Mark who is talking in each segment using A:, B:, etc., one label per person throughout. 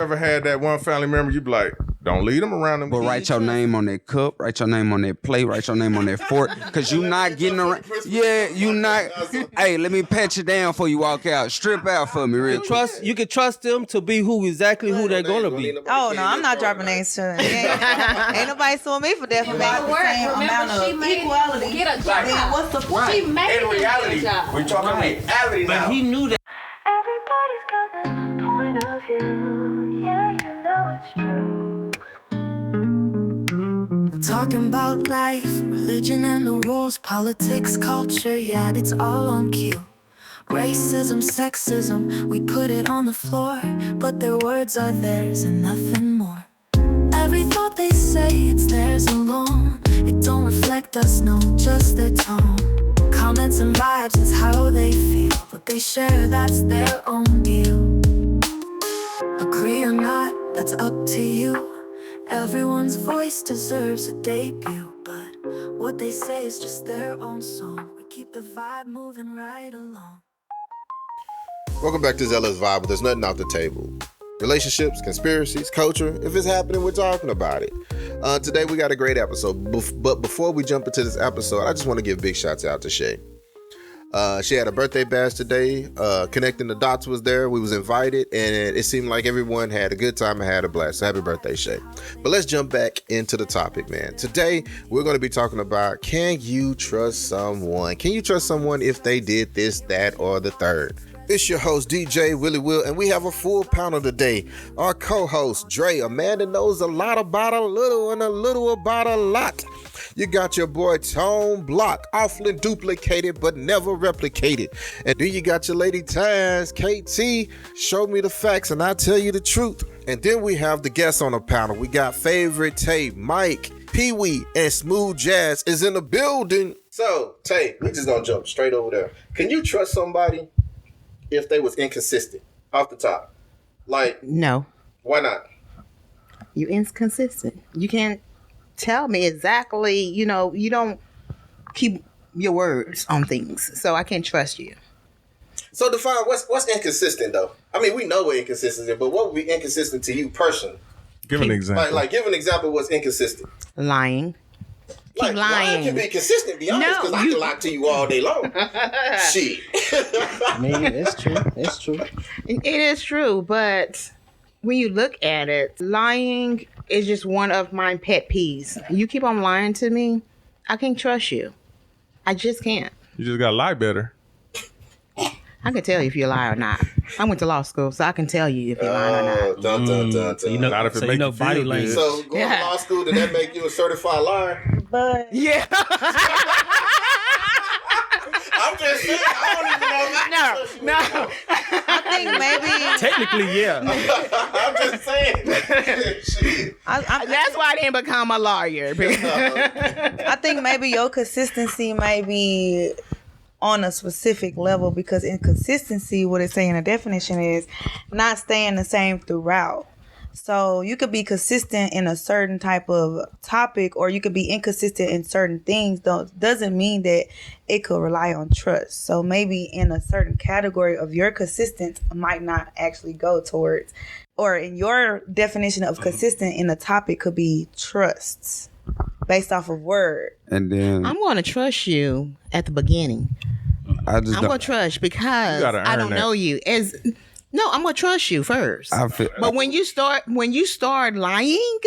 A: Ever had that one family member you be like, don't leave them around them
B: But
A: kids.
B: write your name on that cup, write your name on that plate, write your name on that fork, because you not getting around. Yeah, you not. Hey, let me pat you down before you walk out. Strip out for me, real quick.
C: You can trust them to be who they're gonna be.
D: Oh no, I'm not dropping names to them. Ain't nobody suing me for defamation. The same amount of equality. Then what's the point?
E: She made in reality,
F: we're talking reality now.
C: But he knew that.
E: Everybody's got their point of view. Yeah, you know it's true.
G: Talking about life, religion and the rules, politics, culture, yeah, it's all on cue. Racism, sexism, we put it on the floor, but their words are theirs and nothing more. Every thought they say, it's theirs alone. It don't reflect us, no, just their tone. Comments and vibes is how they feel, but they share, that's their own deal. Agree or not, that's up to you. Everyone's voice deserves a debut, but what they say is just their own song. We keep the vibe moving right along.
H: Welcome back to Zealous Vibe, but there's nothing off the table. Relationships, conspiracies, culture, if it's happening, we're talking about it. Today we got a great episode, but before we jump into this episode, I just want to give big shouts out to Shay. She had a birthday bash today. Connecting the Dots was there. We was invited, and it seemed like everyone had a good time and had a blast. So happy birthday, Shay. But let's jump back into the topic, man. Today, we're going to be talking about, can you trust someone? Can you trust someone if they did this, that, or the third? It's your host, DJ Willie Will, and we have a full panel today. Our co-host, Dre, a man that knows a lot about a little and a little about a lot. You got your boy, Tone Block, often duplicated but never replicated. And then you got your lady, Taz, KT, show me the facts and I'll tell you the truth. And then we have the guests on the panel. We got Favorite Tay, Mike, Pee-wee, and Smooth Jazz is in the building. So, Tay, we just gonna jump straight over there. Can you trust somebody if they was inconsistent off the top? Like,
D: No.
H: why not?
D: You inconsistent. You can't tell me exactly, you don't keep your words on things. So I can't trust you.
H: So define what's inconsistent though. I mean, we know what inconsistent is, but what would be inconsistent to you personally?
A: Give an example.
H: Like give an example of what's inconsistent.
D: Lying.
H: Like, lying can be consistent, be honest, because I can lie to you all day long. Shit.
F: I mean, it's true. It's true.
D: It is true, but when you look at it, lying is just one of my pet peeves. You keep on lying to me, I can't trust you. I just can't.
A: You just gotta lie better.
D: I can tell you if you lie or not. I went to law school, so I can tell you if you're lying or not.
H: Dun, dun, dun, dun.
A: Not if it make you
C: body
A: feel
C: language.
A: good.
H: So going to law school, did that make you a certified liar?
D: But yeah.
H: I'm just saying, I don't even know if
D: No. I think maybe
C: Technically, yeah.
H: I'm just saying. Shit.
D: that's why I didn't become a lawyer. I think maybe your consistency may be on a specific level, because inconsistency, what it's saying in the definition is not staying the same throughout. So you could be consistent in a certain type of topic, or you could be inconsistent in certain things. Doesn't mean that it could rely on trust. So maybe in a certain category of your consistent might not actually go towards, or in your definition of consistent in a topic could be trusts based off of word.
B: And then
D: I'm going to trust you at the beginning.
B: I just
D: I'm going to trust because I don't know you. I'm going to trust you first. But when you start lying,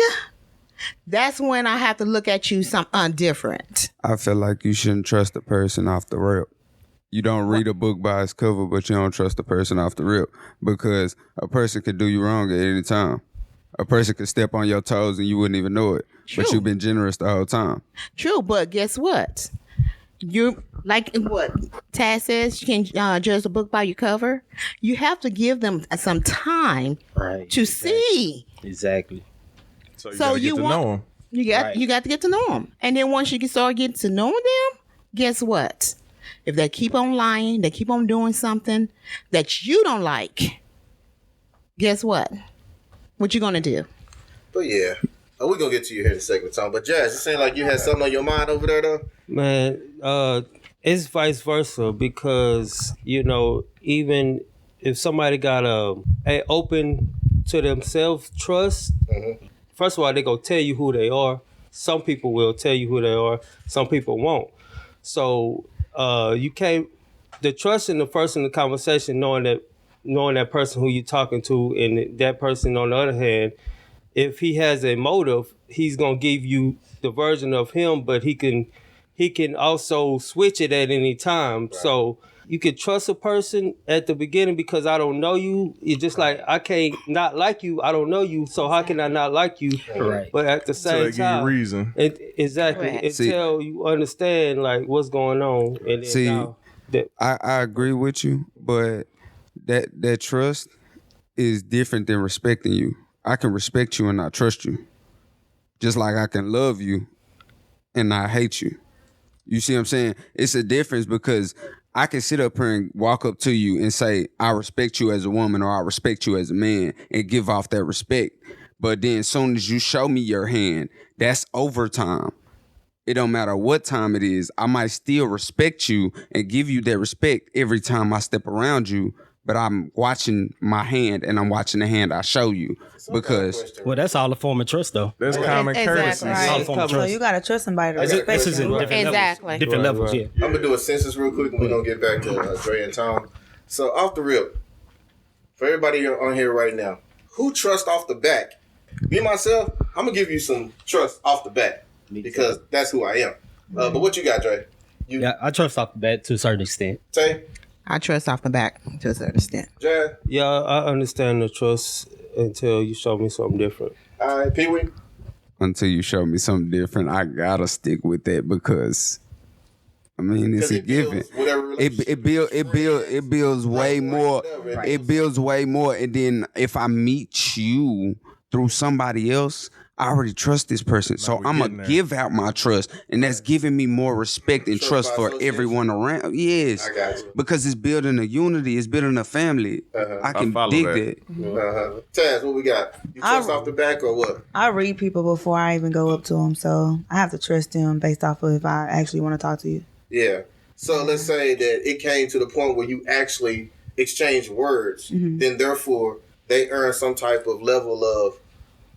D: that's when I have to look at you something different.
B: I feel like you shouldn't trust a person off the rip. You don't read a book by its cover, but you don't trust a person off the rip, because a person could do you wrong at any time. A person could step on your toes and you wouldn't even know it. True. But you've been generous the whole time.
D: True, but guess what? You like what Taz says, you can judge a book by your cover. You have to give them some time to see.
F: Exactly.
A: So you gotta get to know them.
D: You got to get to know them. And then once you can start getting to know them, guess what? If they keep on lying, they keep on doing something that you don't like, guess what? What you gonna do?
H: But yeah, we're gonna get to you here in a second, Tom. But Jazz, it seemed like you had something on your mind over there, though.
C: Man, it's vice versa, because even if somebody got a open to themselves trust, first of all, they gonna tell you who they are. Some people will tell you who they are. Some people won't. So you can't. The trust in the first in the conversation, knowing that person who you're talking to, and that person on the other hand, if he has a motive, he's gonna give you the version of him, but he can also switch it at any time. Right. So you can trust a person at the beginning because I don't know you. It's just like I can't not like you. I don't know you, so how can I not like you?
F: Right.
C: But at the same time,
A: give you reason.
C: Exactly.
D: Right.
C: Until you understand like what's going on. And then
B: I agree with you, but that trust is different than respecting you. I can respect you and not trust you. Just like I can love you and not hate you. You see what I'm saying? It's a difference because I can sit up here and walk up to you and say, I respect you as a woman or I respect you as a man and give off that respect. But then as soon as you show me your hand, that's overtime. It don't matter what time it is. I might still respect you and give you that respect every time I step around you. But I'm watching my hand and I'm watching the hand I show you because...
F: Well, that's all a form of trust, though.
A: That's common courtesy.
D: Right.
F: All a form of
D: So
F: trust.
D: you gotta trust somebody to
F: This
D: respect
F: is in
D: you.
F: different
I: Exactly.
F: levels. Different levels, yeah.
H: I'm gonna do a census real quick, and we're gonna get back to Dre and Tom. So off the rip, for everybody on here right now, who trust off the back? Me myself, I'm gonna give you some trust off the back because that's who I am. But what you got, Dre?
F: Yeah, I trust off the bat to a certain extent.
H: Tay?
I: I trust off the back to a certain extent.
H: Jad?
C: yeah, I understand the trust until you show me something different.
H: All right, Pee Wee?
B: Until you show me something different, I gotta stick with that because... I mean, it's a given. It builds way more. It builds way more. And then if I meet you through somebody else, I already trust this person. So I'm going to give out my trust. And that's giving me more respect and trust for everyone around. Yes.
H: I got you.
B: Because it's building a unity. It's building a family. I can dig that.
H: Taz, what we got? You trust off the back or what?
D: I read people before I even go up to them, so I have to trust them based off of if I actually want to talk to you.
H: Yeah. So let's say that it came to the point where you actually exchange words, then therefore they earn some type of level of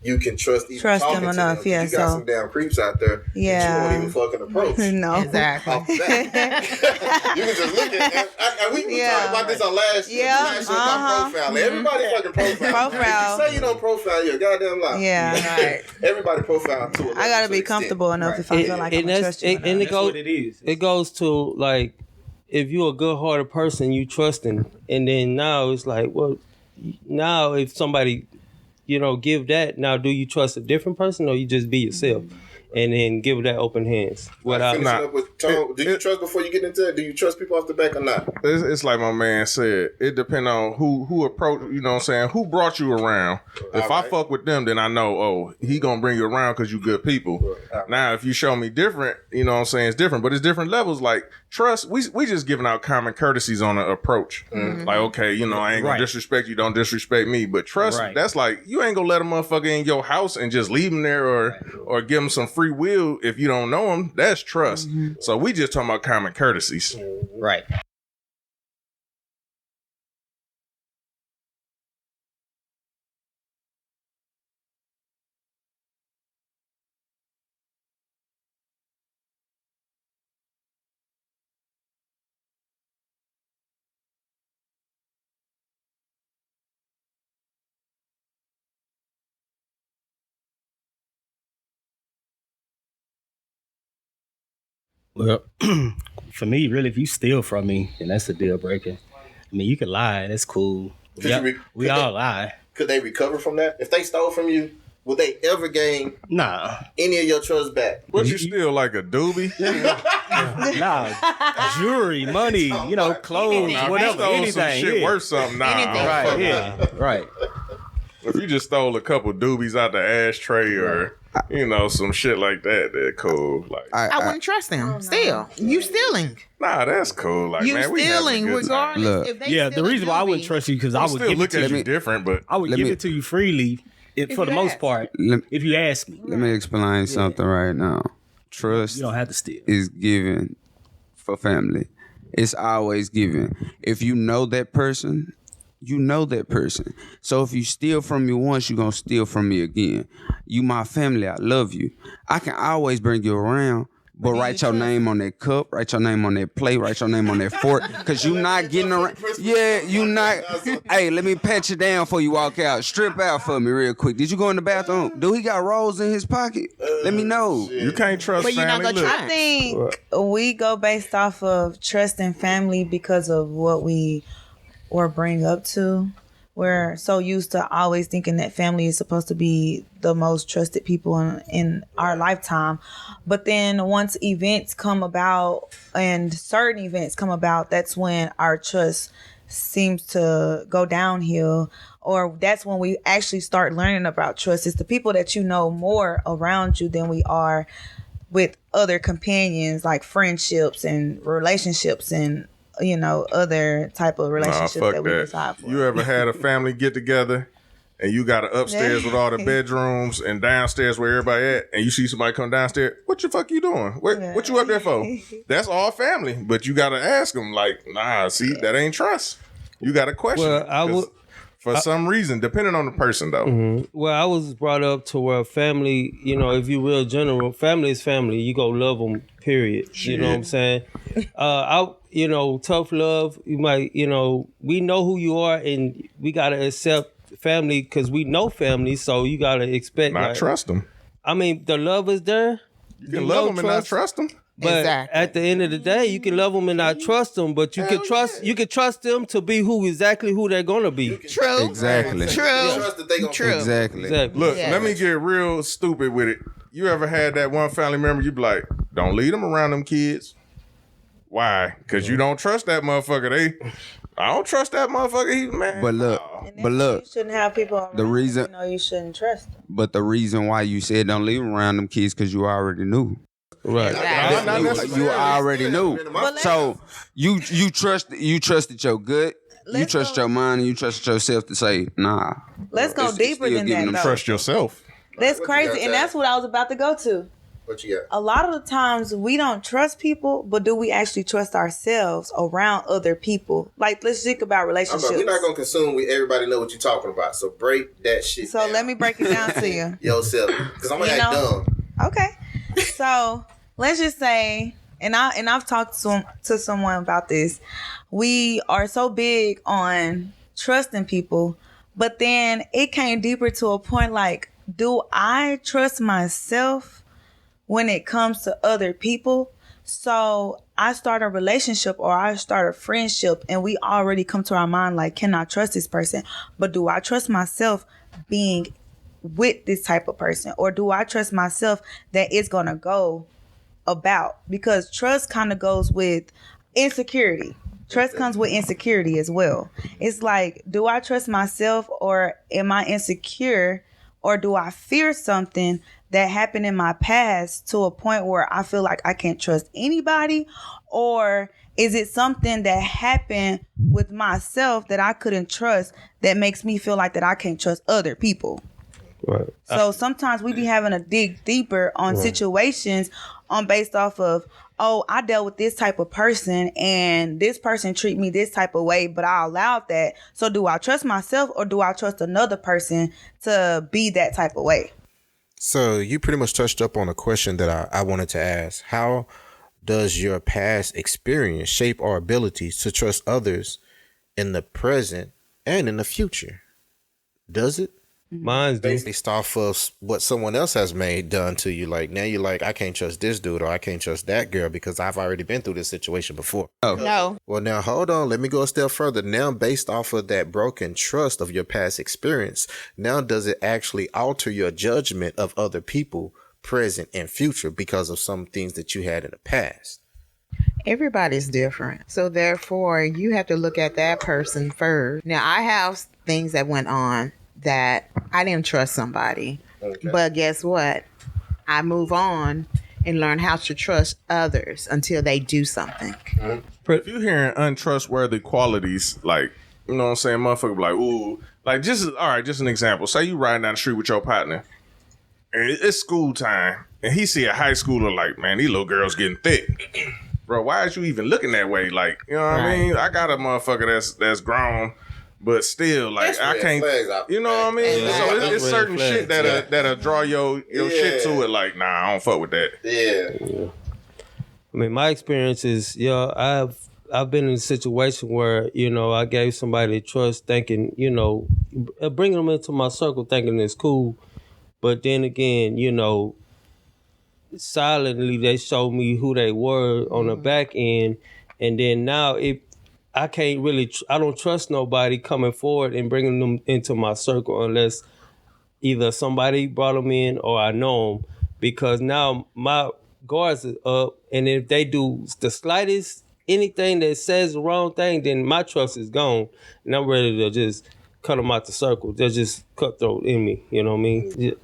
H: you can trust even
D: Trust
H: talking
D: them
H: to
D: enough,
H: them.
D: yeah.
H: You got some damn creeps out there that you won't even fucking approach.
D: No.
I: Exactly.
H: Off the bat. You can just look at and we talked about this on last show about profiling. Everybody fucking profile. If you say you don't profile, you're a goddamn lie.
D: Yeah.
I: Right.
H: Everybody profile to it.
D: I gotta be comfortable enough if I feel like I'm gonna trust you.
C: And
D: enough.
C: it goes to like if you're a good-hearted person, you trusting, and then now it's like, well, now if somebody, give that, now do you trust a different person or you just be yourself? And then give that open hands.
H: Finishing up with Tom, do you trust before you get into it? Do you trust people off the back or not?
A: It's like my man said. It depends on who approached. You know what I'm saying? Who brought you around? If I fuck with them, then I know. He gonna bring you around because you good people. Now, if you show me different, you know what I'm saying? It's different, but it's different levels. Like trust, we just giving out common courtesies on an approach. Like okay, I ain't gonna disrespect you. Don't disrespect me. But trust, that's like you ain't gonna let a motherfucker in your house and just leave him there or give him some free will if you don't know him. That's trust. So we just talking about common courtesies.
F: Right. Well, for me, really, if you steal from me, then that's a deal breaker. I mean, you can lie. That's cool. We all lie.
H: Could they recover from that? If they stole from you, would they ever gain any of your trust back?
A: What you steal, like a doobie?
F: Jewelry, money, clothes, whatever, anything.
A: Some shit worth something.
F: Right.
A: If you just stole a couple doobies out the ashtray or some shit like that, that's cool. Like
I: I wouldn't trust them. Still, you stealing.
A: Nah, that's cool. Like
I: You
A: man,
I: stealing
A: we
I: regardless. If they
F: The reason why I wouldn't trust you because I would give it to you
A: different, but
F: I would give it to you freely for the most part. If you ask me,
B: let me explain something right now. Trust
F: you don't have to steal.
B: Is given for family. It's always given. If you know that person you know that person. So if you steal from me once, you're going to steal from me again. You my family. I love you. I can always bring you around, but write your name on that cup, write your name on that plate, write your name on that fork, because you not getting around. Yeah, you not. Hey, let me pat you down before you walk out. Strip out for me real quick. Did you go in the bathroom? Do he got rolls in his pocket? Let me know.
A: You can't trust
I: But you're not
A: family.
I: gonna
A: Look,
I: try.
D: I think we go based off of trust and family because of what we or bring up to. We're so used to always thinking that family is supposed to be the most trusted people in our lifetime. But then once events come about and certain events come about, that's when our trust seems to go downhill, or that's when we actually start learning about trust. It's the people that you know more around you than we are with other companions, like friendships and relationships and other type of relationships
A: fuck
D: that we
A: that.
D: decide for.
A: You ever had a family get together and you got an upstairs with all the bedrooms and downstairs where everybody at, and you see somebody come downstairs, what the fuck you doing? What you up there for? That's all family, but you got to ask them like, nah, see, that ain't trust. You got to question.
C: Well, I would.
A: For some reason, depending on the person though.
C: Mm-hmm. Well, I was brought up to where family, if you real general, family is family. You go love them, period.
A: Shit.
C: You know what I'm saying? Tough love. You might, we know who you are, and we gotta accept family because we know family. So you gotta expect.
A: Not trust them.
C: I mean, the love is there.
A: You can love them and not trust them.
C: But
I: Exactly.
C: at the end of the day, you can love them and not trust them. But you can trust. You can trust them to be exactly who they're gonna be.
I: True.
B: Exactly.
I: True.
H: Trust that they gonna
I: True.
B: Exactly.
C: Exactly.
A: Look,
I: Yeah.
A: let me get real stupid with it. You ever had that one family member you be like, don't leave them around them kids? Why? Because you don't trust that motherfucker. I don't trust that motherfucker. Man.
B: But look,
D: And
B: but
D: then
B: look,
D: you shouldn't have people around
B: the reason-
D: you shouldn't trust them.
B: but the reason why you said don't leave them around them kids because you already knew.
C: Right.
I: Exactly.
A: Not necessarily.
B: You already knew.
D: But
B: So you trusted your gut, you
D: Let's
B: trust
D: go-
B: your mind, and you trusted yourself to say, nah.
D: Let's go
B: It's
D: deeper
B: still
D: than
B: giving
D: that,
B: them
D: though.
A: Trust yourself.
D: That's
H: What you got,
D: crazy, and
H: Chad?
D: that's what I was about to go to.
H: What you got?
D: A lot of the times we don't trust people, but do we actually trust ourselves around other people? Like, let's think about relationships.
H: We're not gonna consume. Everybody know what you're talking about. So break that shit.
D: So
H: down.
D: let me break it down to you.
H: yourself, because I'm gonna
D: You
H: act
D: know?
H: dumb.
D: Okay. So let's just say, and I've talked to someone about this. We are so big on trusting people, but then it came deeper to a point like, do I trust myself when it comes to other people? So I start a relationship or I start a friendship and we already come to our mind like, can I trust this person? But do I trust myself being with this type of person? Or do I trust myself that it's going to go about? Because trust kind of goes with insecurity. Trust comes with insecurity as well. It's like, do I trust myself or am I insecure? Or do I fear something that happened in my past to a point where I feel like I can't trust anybody? Or is it something that happened with myself that I couldn't trust that makes me feel like that I can't trust other people?
C: Right.
D: So sometimes we be having to dig deeper on situations based off of, oh, I dealt with this type of person and this person treat me this type of way, but I allowed that. So do I trust myself or do I trust another person to be that type of way?
H: So you pretty much touched up on a question that I wanted to ask. How does your past experience shape our ability to trust others in the present and in the future? Does it?
C: Mine's do.
H: Based off of what someone else has done to you. Like now you're like, I can't trust this dude or I can't trust that girl because I've already been through this situation before.
I: No.
H: Well, now hold on. Let me go a step further. Now, based off of that broken trust of your past experience, now does it actually alter your judgment of other people, present and future, because of some things that you had in the past?
I: Everybody's different. So therefore, you have to look at that person first. Now, I have things that went on that I didn't trust somebody.
H: Okay.
I: But guess what? I move on and learn how to trust others until they do something.
A: If you're hearing untrustworthy qualities, like, you know what I'm saying, motherfucker be like, ooh, like just an example. Say you riding down the street with your partner and it's school time and he see a high schooler like, man, these little girls getting thick. Bro, why is you even looking that way? Like, you know what I mean? I got a motherfucker that's grown, But still, like
H: That's
A: I
H: red
A: can't,
H: flags out
A: you know what I mean?
C: Yeah,
A: So
C: that's
A: it's
C: red
A: certain shit
C: flags,
A: that'll draw your shit to it. Like, nah, I don't fuck with that.
H: Yeah.
C: I mean, my experience is, I've been in a situation where, I gave somebody trust thinking, bringing them into my circle thinking it's cool. But then again, silently they showed me who they were on the back end. And then now I can't really, I don't trust nobody coming forward and bringing them into my circle unless either somebody brought them in or I know them, because now my guards are up, and if they do the slightest anything that says the wrong thing, then my trust is gone, and I'm ready to just cut them out the circle. They're just cutthroat in me, you know what I mean?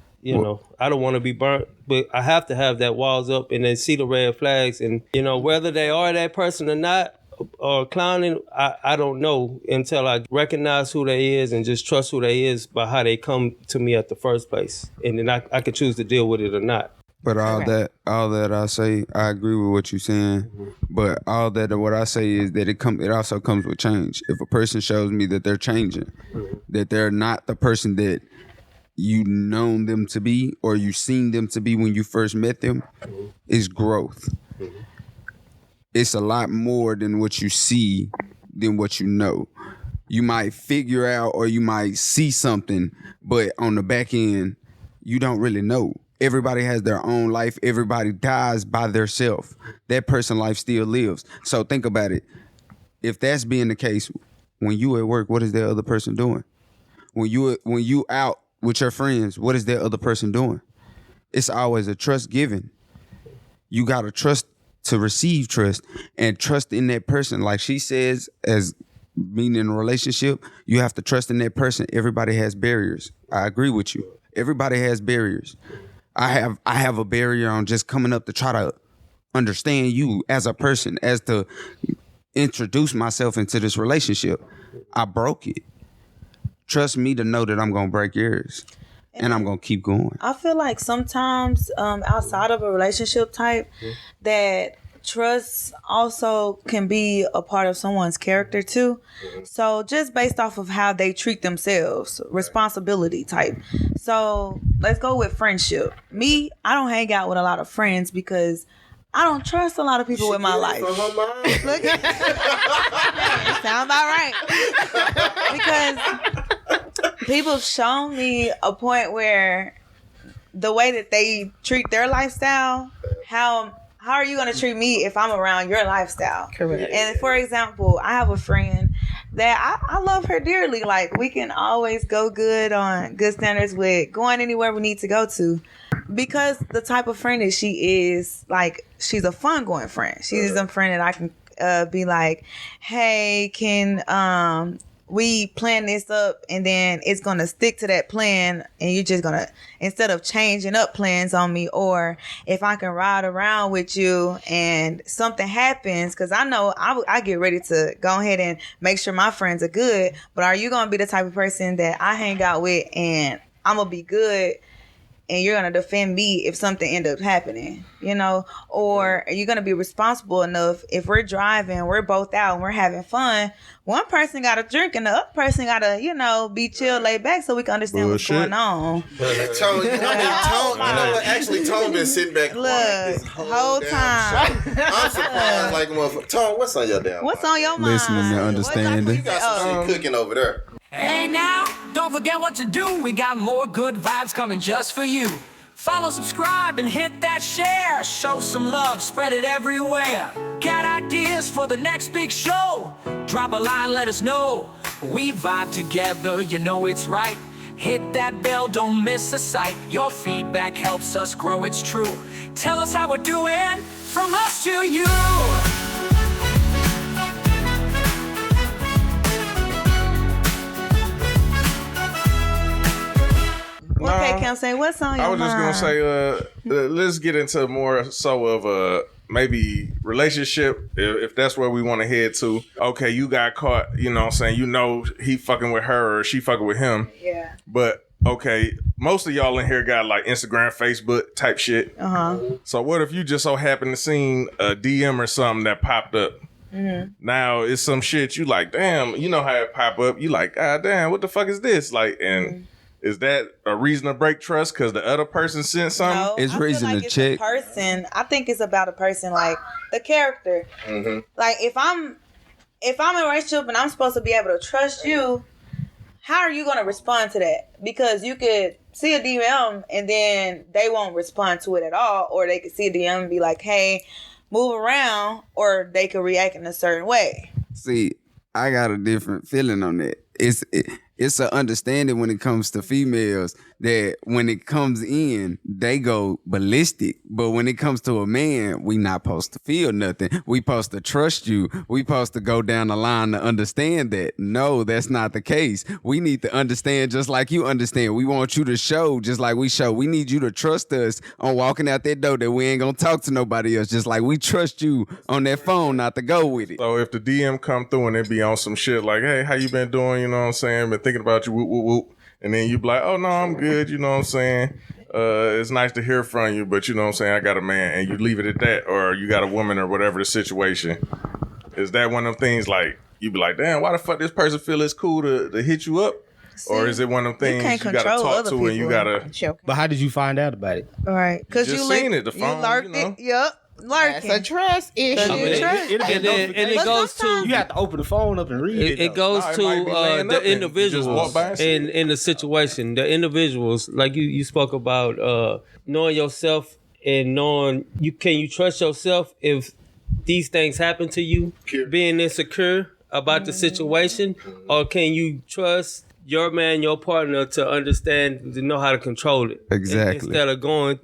C: I don't want to be burnt, but I have to have that walls up and then see the red flags, and whether they are that person or not, or clowning, I don't know until I recognize who they is and just trust who they is by how they come to me at the first place. And then I could choose to deal with it or not.
B: But all that I say, I agree with what you're saying. But all that what I say is that it also comes with change. If a person shows me that they're changing, that they're not the person that you known them to be or you seen them to be when you first met them, it's growth. It's a lot more than what you see, than what you know. You might figure out or you might see something, but on the back end, you don't really know. Everybody has their own life. Everybody dies by theirself. That person's life still lives. So think about it. If that's being the case, when you at work, what is that other person doing? When you out with your friends, what is that other person doing? It's always a trust given. You got to trust to receive trust, and trust in that person. Like she says, as being in a relationship, you have to trust in that person. Everybody has barriers. I agree with you. Everybody has barriers. I have a barrier on just coming up to try to understand you as a person, as to introduce myself into this relationship. I broke it. Trust me to know that I'm going to break yours. And I'm going to keep going.
D: I feel like sometimes outside of a relationship type, that trust also can be a part of someone's character too. So just based off of how they treat themselves, responsibility type. So let's go with friendship. Me, I don't hang out with a lot of friends because I don't trust a lot of people with my life. Look, sound about right. Because people have shown me a point where the way that they treat their lifestyle, how are you going to treat me if I'm around your lifestyle?
I: Correct.
D: And for example, I have a friend that I love her dearly. Like, we can always go good on good standards with going anywhere we need to go to, because the type of friend that she is, like, she's a fun going friend. She's a friend that I can be like, hey, can we plan this up, and then it's going to stick to that plan, and you're just going to, instead of changing up plans on me, or if I can ride around with you and something happens, because I know I get ready to go ahead and make sure my friends are good, but are you going to be the type of person that I hang out with and I'm going to be good and you're going to defend me if something ends up happening, or are you going to be responsible enough if we're driving, we're both out and we're having fun, one person got to drink and the other person got to, be chill, laid back so we can understand what's going on.
H: Tone, actually, Tone been sitting back quiet this whole
D: time.
H: Show. I'm surprised like a motherfucker. Tone, what's on your damn
D: What's
H: mind?
D: on your mind?
B: Listening and understanding.
H: You got some shit cooking over there.
J: Hey now, don't forget what to do. We got more good vibes coming just for you. Follow, subscribe, and hit that share. Show some love, spread it everywhere. Got ideas for the next big show? Drop a line, let us know. We vibe together, you know it's right. Hit that bell, don't miss a sight. Your feedback helps us grow, it's true. Tell us how we're doing, from us to you.
D: Okay, Cam, say what's on your mind?
A: I was just gonna say, let's get into more so of maybe relationship, if that's where we want to head to. Okay, you got caught, you know what I'm saying, he fucking with her or she fucking with him.
D: Yeah.
A: But okay, most of y'all in here got like Instagram, Facebook type shit.
D: Uh-huh.
A: So what if you just so happen to seen a DM or something that popped up Now it's some shit you like, damn, you know how it pop up. You like, ah, damn, what the fuck is this? Like, and is that a reason to break trust because the other person sent something?
D: No,
B: It's
D: I
B: reason
D: feel like
B: to
D: it's
B: check.
D: a person. I think it's about a person, like the character. Like if I'm in a relationship and I'm supposed to be able to trust you, how are you going to respond to that? Because you could see a DM and then they won't respond to it at all, or they could see a DM and be like, hey, move around, or they could react in a certain way.
B: See, I got a different feeling on that. It's an understanding when it comes to females that when it comes in, they go ballistic. But when it comes to a man, we not supposed to feel nothing. We supposed to trust you. We supposed to go down the line to understand that. No, that's not the case. We need to understand just like you understand. We want you to show just like we show. We need you to trust us on walking out that door that we ain't gonna talk to nobody else. Just like we trust you on that phone not to go with it.
A: So if the DM come through and it be on some shit like, hey, how you been doing? You know what I'm saying? Been thinking about you, whoop, whoop, whoop. And then you be like, oh, no, I'm good. You know what I'm saying? It's nice to hear from you, but you know what I'm saying? I got a man, and you leave it at that, or you got a woman or whatever the situation. Is that one of them things like, you be like, damn, why the fuck this person feel it's cool to hit you up? Or is it one of them things you got to talk to and you got to...
F: But how did you find out about it?
D: All right. Because
A: You just seen it, the phone,
D: You lurked
A: you know?
D: it. Yep. Lurking.
I: That's a trust issue.
C: I mean, and it goes to
F: You have to open the phone up and read it.
C: it goes
A: No, it
C: to
A: might be laying up
C: the
A: and you just
C: individuals
A: walk by and see
C: in the situation. The individuals, like you spoke about, knowing yourself and knowing can you trust yourself if these things happen to you, being insecure about the situation, or can you trust your man, your partner to understand, to know how to control it?
B: Exactly.
C: Instead of going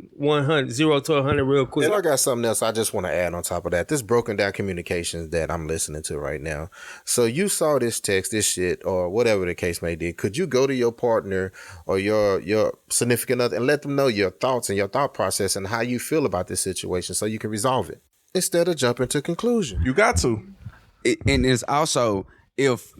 C: 0 to 100 real quick.
H: And I got something else I just want to add on top of that. This broken down communications that I'm listening to right now. So you saw this text, this shit, or whatever the case may be. Could you go to your partner or your significant other and let them know your thoughts and your thought process and how you feel about this situation so you can resolve it instead of jumping to conclusion?
A: You got to.
B: And it's also, if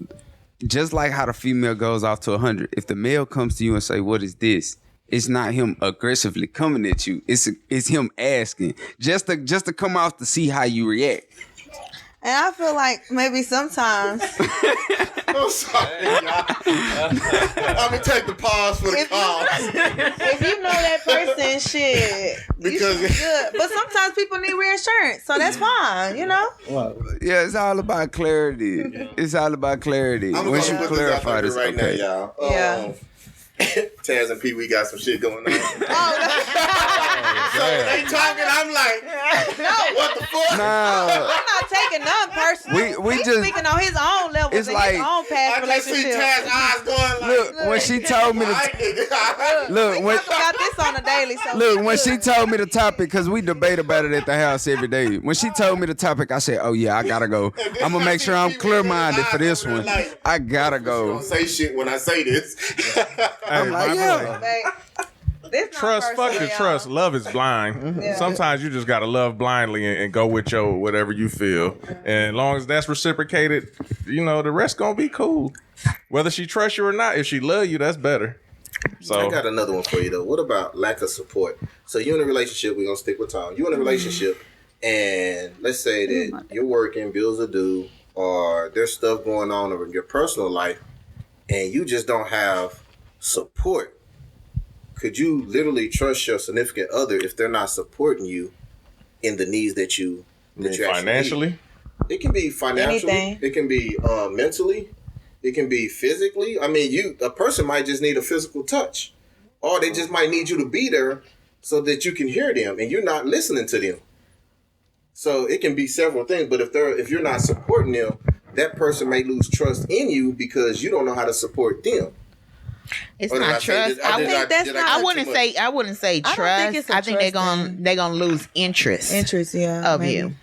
B: just like how the female goes off to 100, if the male comes to you and say, what is this? It's not him aggressively coming at you. It's him asking just to come off to see how you react.
D: And I feel like maybe sometimes
H: I'm sorry, y'all. I'm gonna take the pause for the call.
D: if you know that person, shit,
H: Because-
D: you should be good. But sometimes people need reassurance, so that's fine, you know.
B: Yeah, it's all about clarity. It's all about clarity.
H: I'm
B: Once you
H: gonna put this out
B: clarify
H: there
B: this,
H: right
B: okay.
H: now, y'all.
D: Yeah.
H: Taz and Pee Wee got some shit going on. So
D: Oh,
H: they talking, I'm like, what the fuck?
B: Nah,
D: I'm not taking none personal.
B: We
D: He's
B: just-
D: speaking on his own level,
B: it's
D: and
B: like-
D: his own past
H: I just see
D: relationship.
H: Taz's eyes going like,
B: look, when she told me to look,
D: We
B: when
D: talk about this on a daily. So
B: look, when she told me the topic, because we debate about it at the house every day. When she told me the topic, I said, oh yeah, I gotta go. I'm gonna make sure I'm clear-minded for this one. I gotta go.
H: don't say shit when I say this.
B: I'm like, yeah.
D: this not
A: Trust, fuck
D: personal,
A: the
D: y'all.
A: trust. Love is blind.
D: Yeah.
A: Sometimes you just gotta love blindly and go with your whatever you feel. And as long as that's reciprocated, you know, the rest gonna be cool. Whether she trusts you or not, if she love you, that's better. So
H: I got another one for you though. What about lack of support? So you in a relationship, we're gonna stick with Tom. You in a relationship and let's say that you're working, bills are due, or there's stuff going on in your personal life and you just don't have support. Could you literally trust your significant other if they're not supporting you in the needs that you actually
A: financially,
H: need? It can be financially.
D: Anything.
H: It can be mentally. It can be physically. I mean, a person might just need a physical touch, or they just might need you to be there so that you can hear them and you're not listening to them. So it can be several things. But if you're not supporting them, that person may lose trust in you because you don't know how to support them.
I: It's
H: Or did I
I: not
H: say
I: trust.
H: this-
I: I
H: did
I: think
H: did
D: that's
H: cut
I: I
H: too
I: wouldn't
H: much?
I: say I wouldn't say
D: I
I: trust.
D: don't think it's a
I: I think they're
D: trust
I: gonna lose interest
D: Interest, yeah,
I: of
D: maybe.
I: you.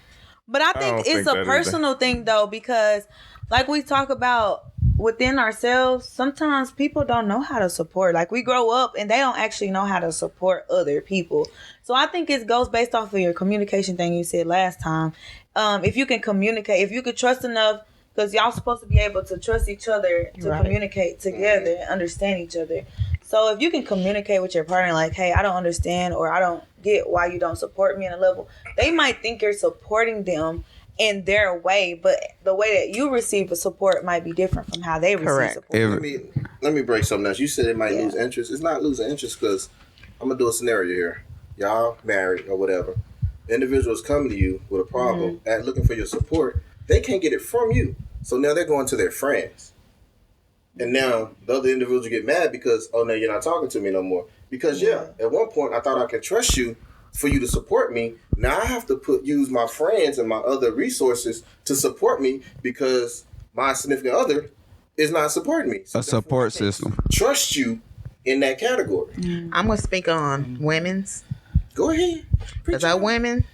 D: But I
A: don't
D: think
A: think
D: it's
A: that
D: a
A: either.
D: personal thing though, because like we talk about within ourselves, sometimes people don't know how to support. Like we grow up and they don't actually know how to support other people. So I think it goes based off of your communication thing you said last time. If you can communicate, if you could trust enough, because y'all supposed to be able to trust each other to
I: Right.
D: communicate together and understand each other. So if you can communicate with your partner like, hey, I don't understand or I don't get why you don't support me on a level, they might think you're supporting them in their way, but the way that you receive the support might be different from how they receive support.
H: Let me break something else. You said it might lose interest. It's not losing interest because I'm gonna do a scenario here. Y'all married or whatever. Individuals come to you with a problem at looking for your support. They can't get it from you, so now they're going to their friends. And now the other individuals get mad because, oh, no, you're not talking to me no more. Because, at one point I thought I could trust you for you to support me. Now I have to use my friends and my other resources to support me because my significant other is not supporting me. So
B: a support system.
H: Trust you in that category.
I: I'm going to speak on women's.
H: Go ahead.
I: Because our women,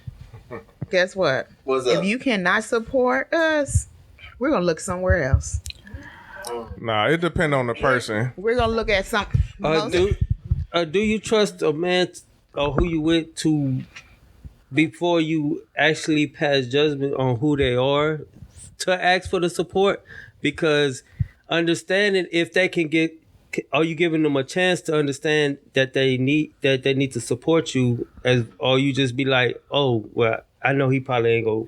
I: guess what?
H: What's up?
I: If you cannot support us, we're going to look somewhere else.
A: Nah, it depends on the person.
I: We're gonna look at something.
C: Do you trust a man or who you with to before you actually pass judgment on who they are to ask for the support? Because understanding if they can get, are you giving them a chance to understand that they need to support you, or you just be like, oh well, I know he probably ain't gonna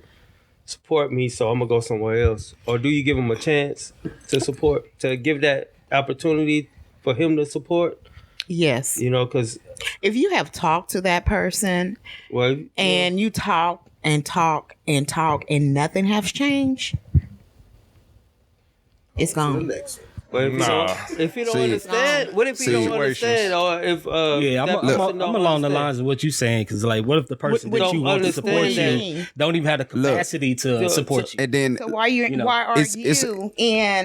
C: support me, so I'm gonna go somewhere else? Or do you give him a chance to give that opportunity for him to support?
I: Yes.
C: Because
I: if you have talked to that person, and you talk and talk and talk and nothing has changed, it's gone.
C: If you don't understand, what if you don't understand, or if
F: I'm along the lines of what you're saying, because like, what if the person that you want to support you don't even have the capacity to support you?
B: And then,
I: so why are you in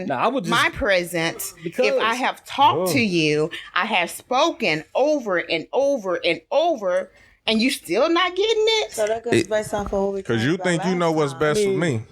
I: my presence? If I have talked to you, I have spoken over and over and over, and you still not getting it.
D: So that goes based off of what we.
A: Because you think you know what's best for me,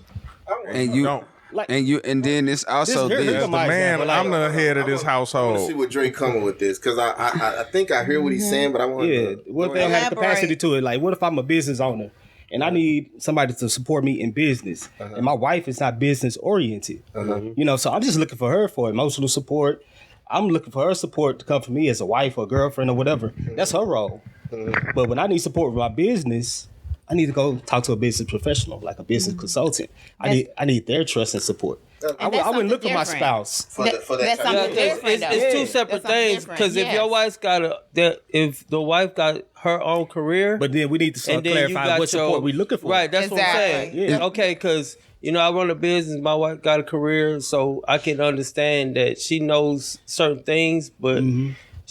B: and you don't. And then it's also
A: as the man, I'm the head of this household.
H: I want to see what Drake coming with this, because I think I hear what he's saying, but I want to
F: what if they have the capacity to it? Like, what if I'm a business owner and I need somebody to support me in business, and my wife is not business oriented, so I'm just looking for her for emotional support. I'm looking for her support to come from me as a wife or girlfriend or whatever. That's her role. But when I need support with my business, I need to go talk to a business professional, like a business consultant. I need their trust and support. I wouldn't look at my spouse
H: for that type of
C: it's two separate things. Because if your wife's if the wife got her own career,
F: but then we need to clarify what support we looking for.
C: Right, that's what I'm saying. Yeah. Okay, because I run a business. My wife got a career, so I can understand that she knows certain things, but.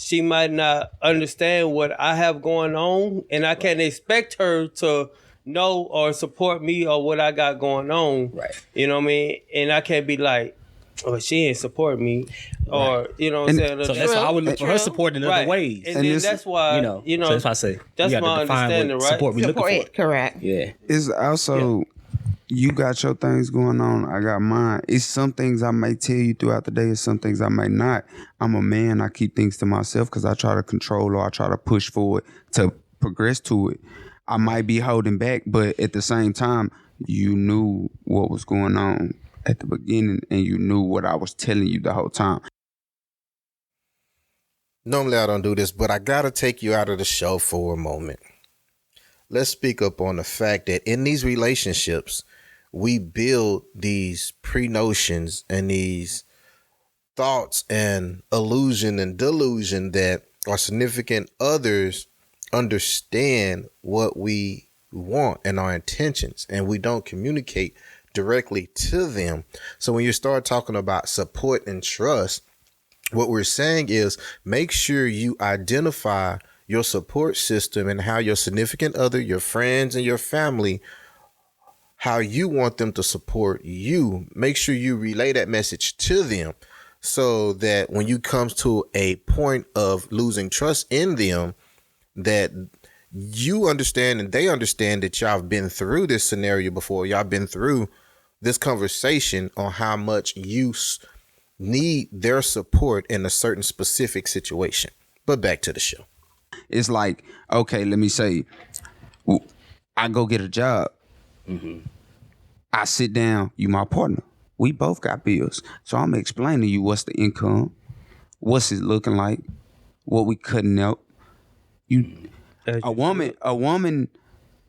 C: She might not understand what I have going on, and I can't expect her to know or support me or what I got going on.
F: Right.
C: You know what I mean? And I can't be like, oh, she ain't support me. Or, you know what I'm saying?
F: So that's why I would look for her support in other ways.
C: And then that's why,
F: so that's why I say,
C: that's my understanding, right?
F: Support we looking for.
I: Correct.
F: Yeah.
B: It's also... You got your things going on. I got mine. It's some things I may tell you throughout the day. It's some things I may not. I'm a man. I keep things to myself because I try to control or I try to push forward to progress to it. I might be holding back, but at the same time, you knew what was going on at the beginning and you knew what I was telling you the whole time.
H: Normally I don't do this, but I got to take you out of the show for a moment. Let's speak up on the fact that in these relationships, we build these pre-notions and these thoughts and illusion and delusion that our significant others understand what we want and our intentions, and we don't communicate directly to them. So when you start talking about support and trust, what we're saying is make sure you identify your support system and how your significant other, your friends and your family, how you want them to support you. Make sure you relay that message to them so that when you come to a point of losing trust in them, that you understand and they understand that y'all have been through this scenario before. Y'all been through this conversation on how much you need their support in a certain specific situation. But back to the show.
B: It's like, okay, let me say, I go get a job. I sit down, you my partner. We both got bills. So I'm explaining to you what's the income, what's it looking like, what we cutting out. A woman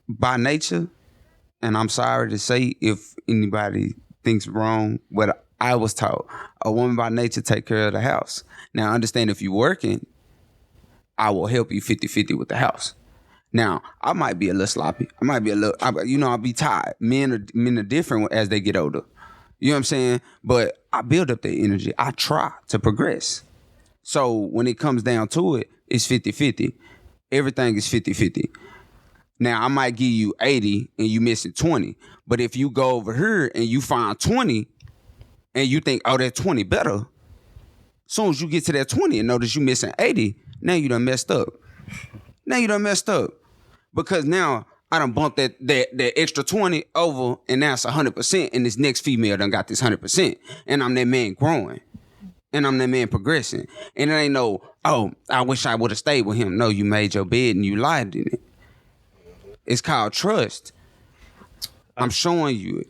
B: by nature and I'm sorry to say if anybody thinks wrong what I was taught. A woman by nature take care of the house. Now, understand if you're working, I will help you 50-50 with the house. Now, I might be a little sloppy. I might be a little, I'll be tired. Men are different as they get older. You know what I'm saying? But I build up their energy. I try to progress. So when it comes down to it, it's 50-50. Everything is 50-50. Now, I might give you 80 and you missing 20. But if you go over here and you find 20 and you think, oh, that 20 better, as soon as you get to that 20 and notice you missing 80, now you done messed up. Because now I done bumped that extra 20 over and now it's 100% and this next female done got this 100%. And I'm that man growing. And I'm that man progressing. And it ain't no, oh, I wish I would have stayed with him. No, you made your bed and you lied in it. It's called trust. I'm showing you it.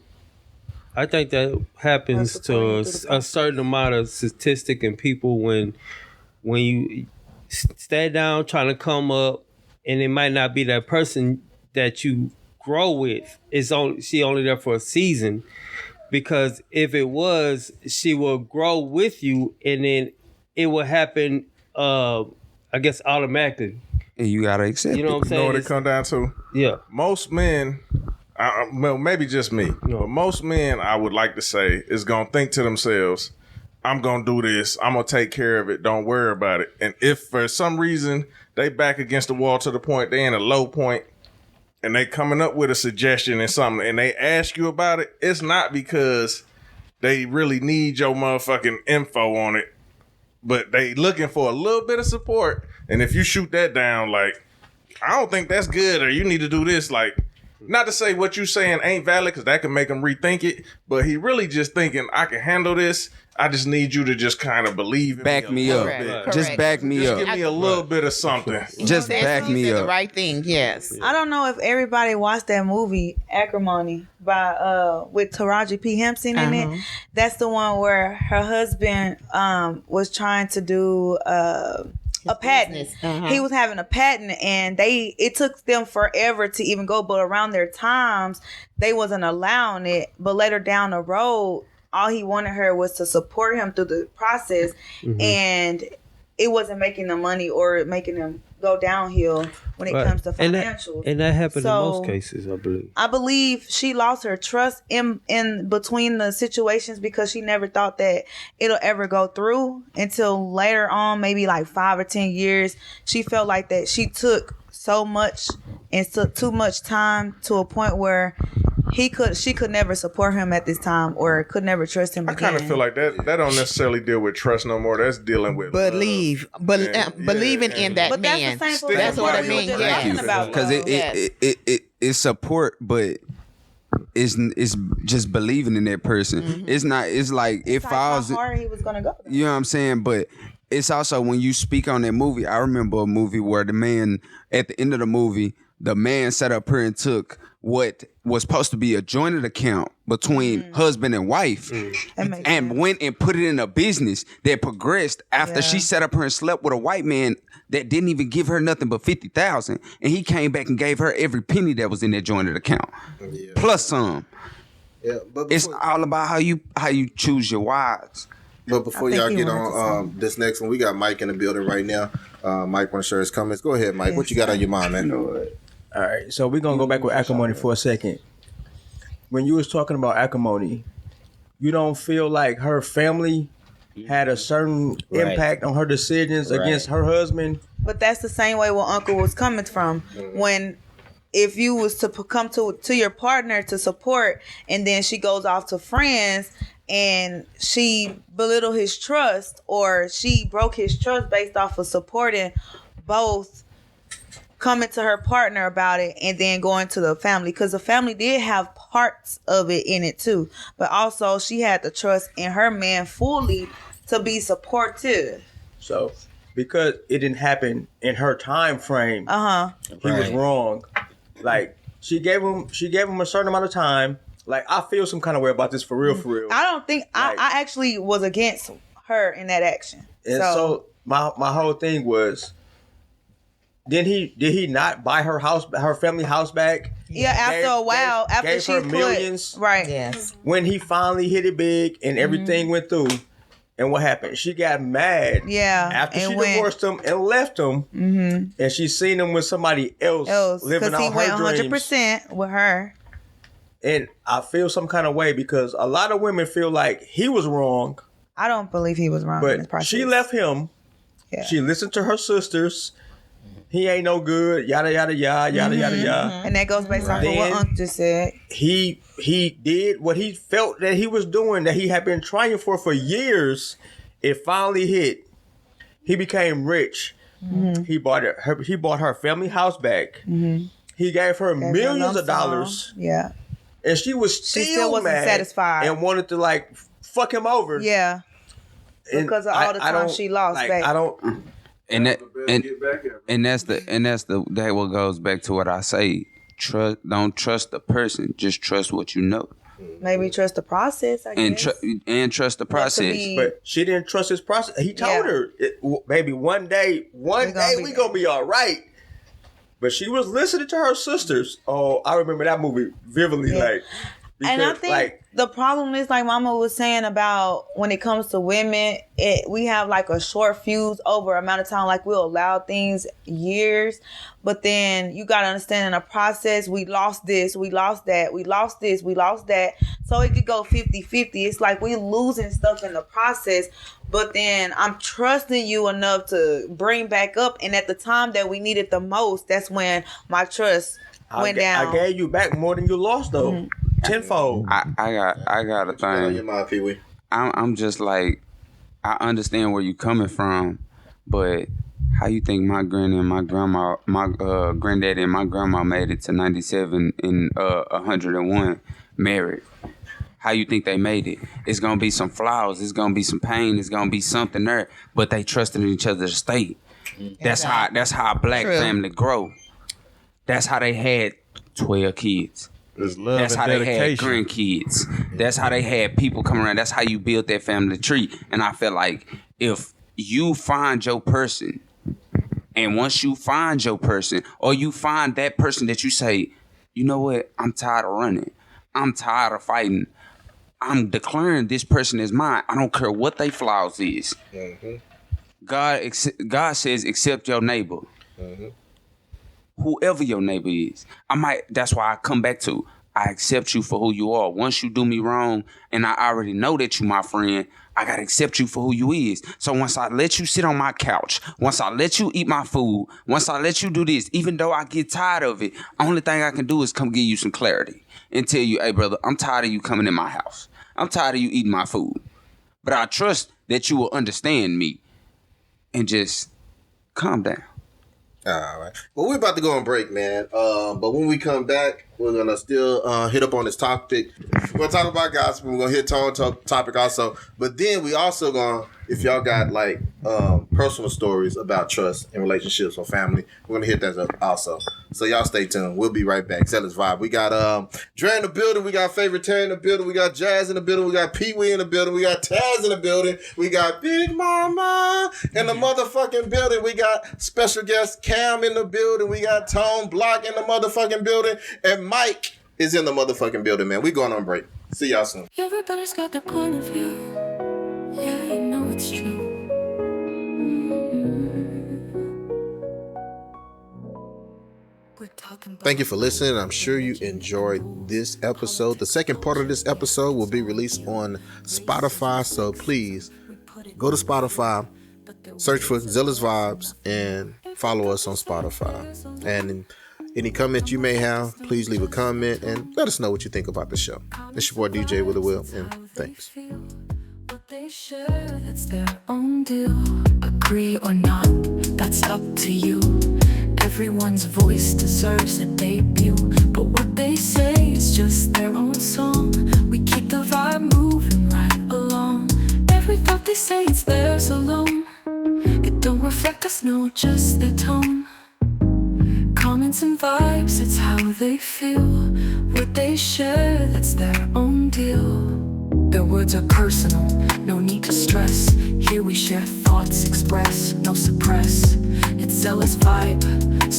C: I think that happens to a certain amount of statistic in people when you stay down trying to come up, and it might not be that person that you grow with. She only there for a season, because if it was, she will grow with you, and then it will happen. I guess automatically.
B: And you gotta accept it.
C: You know what I'm saying?
A: You know what it come down to?
C: Yeah.
A: Most men, well, maybe just me, but most men, I would like to say, is going to think to themselves, I'm going to do this. I'm going to take care of it. Don't worry about it. And if for some reason they back against the wall to the point they in a low point and they coming up with a suggestion and something and they ask you about it, it's not because they really need your motherfucking info on it, but they looking for a little bit of support. And if you shoot that down, like, I don't think that's good, or you need to do this, like, not to say what you saying ain't valid, because that can make him rethink it, but he really just thinking, I can handle this. I just need you to just kind of believe in
B: back me up.
I: Correct.
B: Just back me
A: just
B: up.
A: give me a little bit of something.
B: Just back me
I: The
B: up.
I: right thing, yes.
D: I don't know if everybody watched that movie Acrimony by with Taraji P. Henson in it. That's the one where her husband was trying to do a patent. He was having a patent, and it took them forever to even go, but around their times they wasn't allowing it. But later down the road, all he wanted her was to support him through the process, and it wasn't making them money or making them go downhill when it comes to financials.
C: And that happened in most cases, I believe.
D: I believe she lost her trust in between the situations because she never thought that it'll ever go through until later on, maybe like 5 or 10 years. She felt like that she took so much and took too much time to a point where she could never support him at this time or could never trust him again.
A: I kind of feel like that don't necessarily deal with trust no more. That's dealing with
I: believing in that
D: but
I: man.
D: That's the same
I: That's what I mean.
B: Because it's support, but it's just believing in that person. It's not. It's like it falls.
D: How hard he was gonna go.
B: You know what I'm saying? But it's also when you speak on that movie. I remember a movie where the man at the end of the movie, the man sat up here and took what was supposed to be a joint account between husband and wife and went and put it in a business that progressed after she sat up here and slept with a white man that didn't even give her nothing but $50,000, and he came back and gave her every penny that was in that joint account plus some.
H: Yeah, but
B: it's all about how you choose your wives.
H: But before y'all get on this next one, we got Mike in the building right now. Mike want to share his comments. Go ahead, Mike. What you got on your mind, man?
F: All right, so we're going to go back with acrimony for a second. When you was talking about acrimony, you don't feel like her family had a certain impact on her decisions against her husband?
D: But that's the same way where Uncle was coming from. When if you was to come to your partner to support, and then she goes off to friends and she belittled his trust, or she broke his trust based off of supporting both, coming to her partner about it and then going to the family, because the family did have parts of it in it too, but also she had the trust in her man fully to be supportive.
F: So because it didn't happen in her time frame, he was wrong. Like she gave him a certain amount of time. Like, I feel some kind of way about this for real.
D: I don't think I actually was against her in that action.
F: And so my whole thing was,
K: did he not buy her family house back?
D: Yeah, after a while, after she
K: her millions,
D: right?
I: Yes.
K: When he finally hit it big and everything went through, and what happened? She got mad.
D: Yeah,
K: after she divorced him and left him, and she seen him with somebody else living out
D: he
K: her
D: went
K: dreams.
D: 100% with her.
K: And I feel some kind of way because a lot of women feel like he was wrong.
D: I don't believe he was wrong in this
K: But
D: process.
K: she left him.
D: Yeah.
K: She listened to her sisters. He ain't no good. Yada yada yada yada yada yada.
D: And that goes based off of what Unc just said.
K: He did what he felt that he was doing, that he had been trying for years. It finally hit. He became rich. He bought her family house back. He gave her millions of dollars.
D: Yeah.
K: And she was still
D: wasn't
K: mad
D: satisfied
K: and wanted to like fuck him over.
D: Yeah.
K: And
D: Because of all the time she lost, babe.
K: I don't.
B: And that's that what goes back to what I say. Don't trust the person, just trust what you know.
D: Maybe trust the process, I guess.
B: And trust the process.
K: But she didn't trust his process. He told her, baby, one day we gonna be all right. But she was listening to her sisters. Oh, I remember that movie vividly. Like, because,
D: and I think the problem is, like Mama was saying about when it comes to women, we have like a short fuse over amount of time. Like we'll allow things years, but then you got to understand in the process, we lost this, we lost that, we lost this, we lost that. So it could go 50-50. It's like we losing stuff in the process. But then I'm trusting you enough to bring back up. And at the time that we needed the most, that's when my trust went down.
K: I gave you back more than you lost, though. Tenfold.
B: I got a thing.
H: Your mind, Pee-wee.
B: I'm just like, I understand where you coming from, but how you think my granny and my grandma, my granddaddy and my grandma made it to 97 and 101 married? How you think they made it? It's gonna be some flaws. It's gonna be some pain. It's gonna be something there. But they trusted in each other to stay. That's how a black family grow. That's how they had 12 kids.
A: There's love
B: That's
A: and
B: how
A: dedication.
B: they had grandkids. That's how they had people come around. That's how you build that family tree. And I feel like if you find your person, and once you find your person, or you find that person that you say, you know what, I'm tired of running. I'm tired of fighting. I'm declaring this person as mine. I don't care what they flaws is. God says, accept your neighbor. Whoever your neighbor is. That's why I come back to, I accept you for who you are. Once you do me wrong, and I already know that you my friend, I gotta accept you for who you is. So once I let you sit on my couch, once I let you eat my food, once I let you do this, even though I get tired of it, only thing I can do is come give you some clarity and tell you, hey brother, I'm tired of you coming in my house. I'm tired of you eating my food. But I trust that you will understand me and just calm down.
H: All right. Well, we're about to go on break, man. But when we come back, we're going to still hit up on this topic. We're going to talk about gospel. We're going to hit topic also. But then we also going to, if y'all got like personal stories about trust in relationships or family, we're going to hit that up also. So y'all stay tuned. We'll be right back. Zealous Vibe. We got Dre in the building. We got Favorite Terry in the building. We got Jazz in the building. We got Pee-wee in the building. We got Taz in the building. We got Big Mama in the motherfucking building. We got special guest Cam in the building. We got Tone Block in the motherfucking building. And Mike is in the motherfucking building, man. We going on break. See y'all soon.
G: Everybody's got their point of view. Yeah, you know it's true. We're talking about
H: Thank you for listening. I'm sure you enjoyed this episode. The second part of this episode will be released on Spotify. So please go to Spotify, search for Zealous Vibes, and follow us on Spotify. And any comments you may have, please leave a comment and let us know what you think about the show. It's your boy DJ with a Will, and thanks.
G: what they share, that's their own deal. Agree or not, that's up to you. Everyone's voice deserves a debut, but what they say is just their own song. We keep the vibe moving right along. Every thought they say, it's theirs alone. It don't reflect us, no, just their tone. Comments and vibes, it's how they feel. What they share, that's their own deal. Their words are personal, no need to stress. Here we share thoughts, express, no suppress. It's zealous vibe.